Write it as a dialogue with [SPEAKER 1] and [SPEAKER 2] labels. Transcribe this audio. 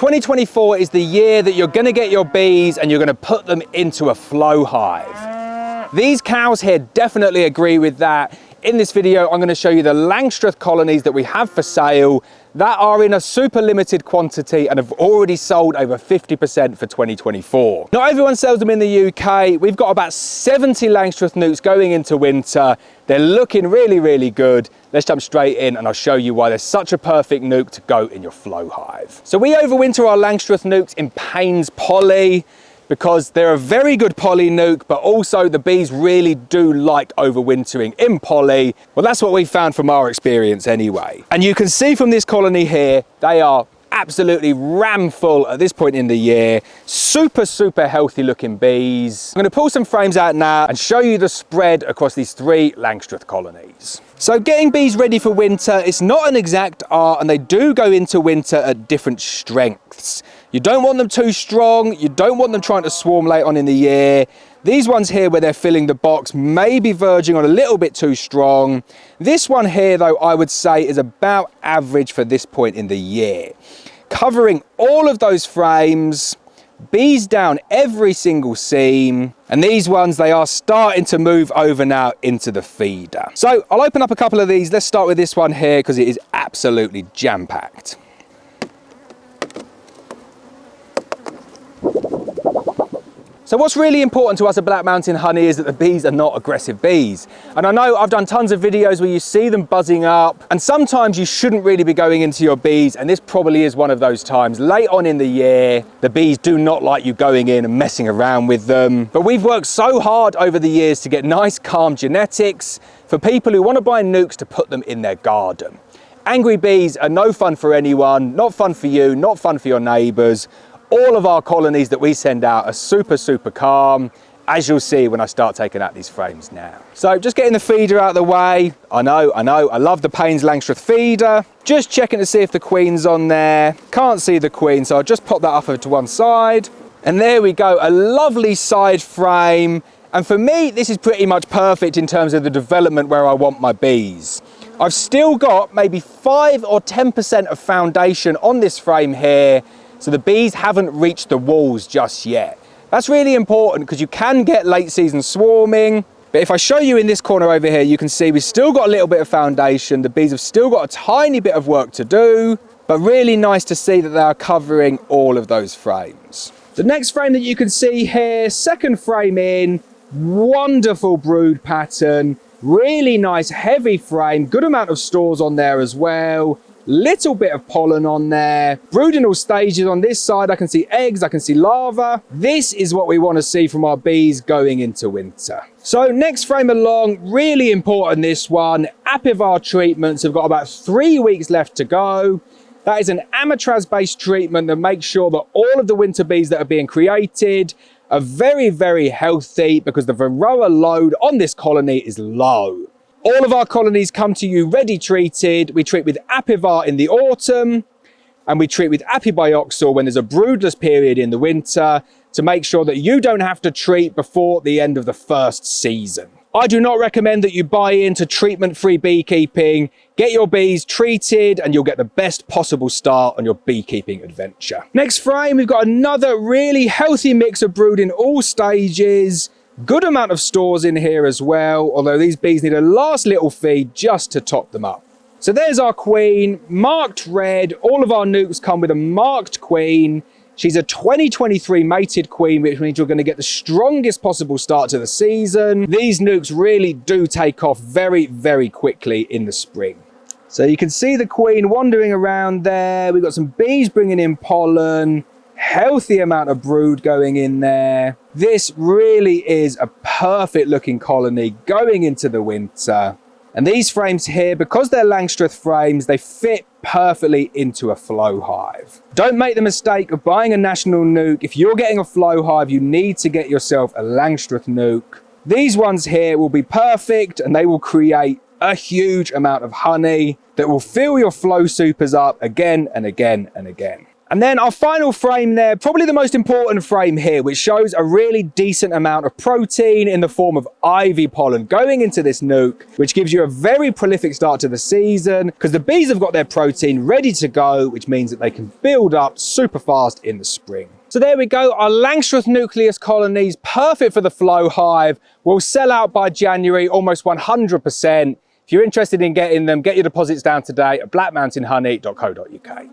[SPEAKER 1] 2024 is the year that you're going to get your bees and you're going to put them into a flow hive. These cows here definitely agree with that. In this video, I'm going to show you the Langstroth colonies that we have for sale that are in a super limited quantity and have already sold over 50% for 2024. Not everyone sells them in the UK. We've got about 70 Langstroth Nucs going into winter. They're looking really, really good. Let's jump straight in and I'll show you why they're such a perfect nuke to go in your flow hive. So we overwinter our Langstroth Nucs in Payne's poly, because they're a very good poly nuke, but also the bees really do like overwintering in poly. Well, that's what we found from our experience anyway. And you can see from this colony here, they are absolutely ram full at this point in the year. Super, super healthy looking bees. I'm gonna pull some frames out now and show you the spread across these 3 Langstroth colonies. So getting bees ready for winter, it's not an exact art, and they do go into winter at different strengths. You don't want them too strong. You don't want them trying to swarm late on in the year. These ones here where they're filling the box may be verging on a little bit too strong. This one here though, I would say is about average for this point in the year. Covering all of those frames, bees down every single seam, and these ones, they are starting to move over now into the feeder. So I'll open up a couple of these. Let's start with this one here because it is absolutely jam-packed. So what's really important to us at Black Mountain Honey is that the bees are not aggressive bees. And I know I've done tons of videos where you see them buzzing up, and sometimes you shouldn't really be going into your bees, and this probably is one of those times. Late on in the year, the bees do not like you going in and messing around with them. But we've worked so hard over the years to get nice, calm genetics for people who want to buy nukes to put them in their garden. Angry bees are no fun for anyone, not fun for you, not fun for your neighbours. All of our colonies that we send out are super, super calm, as you'll see when I start taking out these frames now. So just getting the feeder out of the way. I know, I love the Payne's Langstroth feeder. Just checking to see if the queen's on there. Can't see the queen, so I'll just pop that off to one side. And there we go, a lovely side frame. And for me, this is pretty much perfect in terms of the development where I want my bees. I've still got maybe 5 or 10% of foundation on this frame here, so the bees haven't reached the walls just yet. That's really important because you can get late season swarming. But if I show you in this corner over here, you can see we've still got a little bit of foundation. The bees have still got a tiny bit of work to do, but really nice to see that they are covering all of those frames. The next frame that you can see here, second frame in, wonderful brood pattern, really nice heavy frame, good amount of stores on there as well. Little bit of pollen on there. Brooding stages on this side. I can see eggs, I can see larvae. This is what we want to see from our bees going into winter. So next frame along, really important this one. Apivar treatments have got about 3 weeks left to go. That is an amatraz-based treatment that makes sure that all of the winter bees that are being created are very, very healthy because the varroa load on this colony is low. All of our colonies come to you ready treated. We treat with Apivar in the autumn, and we treat with Apibioxor when there's a broodless period in the winter to make sure that you don't have to treat before the end of the first season. I do not recommend that you buy into treatment-free beekeeping. Get your bees treated and you'll get the best possible start on your beekeeping adventure. Next frame, we've got another really healthy mix of brood in all stages. Good amount of stores in here as well, although these bees need a last little feed just to top them up. So there's our queen, marked red. All of our nukes come with a marked queen. She's a 2023 mated queen, which means you're going to get the strongest possible start to the season. These nukes really do take off very, very quickly in the spring. So you can see the queen wandering around there. We've got some bees bringing in pollen. Healthy amount of brood going in there. This really is a perfect looking colony going into the winter. And these frames here, because they're Langstroth frames, they fit perfectly into a flow hive. Don't make the mistake of buying a national nuke. If you're getting a flow hive, you need to get yourself a Langstroth nuke. These ones here will be perfect and they will create a huge amount of honey that will fill your flow supers up again and again and again. And then our final frame there, probably the most important frame here, which shows a really decent amount of protein in the form of ivy pollen going into this nuke, which gives you a very prolific start to the season because the bees have got their protein ready to go, which means that they can build up super fast in the spring. So there we go, our Langstroth nucleus colonies, perfect for the flow hive, will sell out by January, almost 100%. If you're interested in getting them, get your deposits down today at blackmountainhoney.co.uk.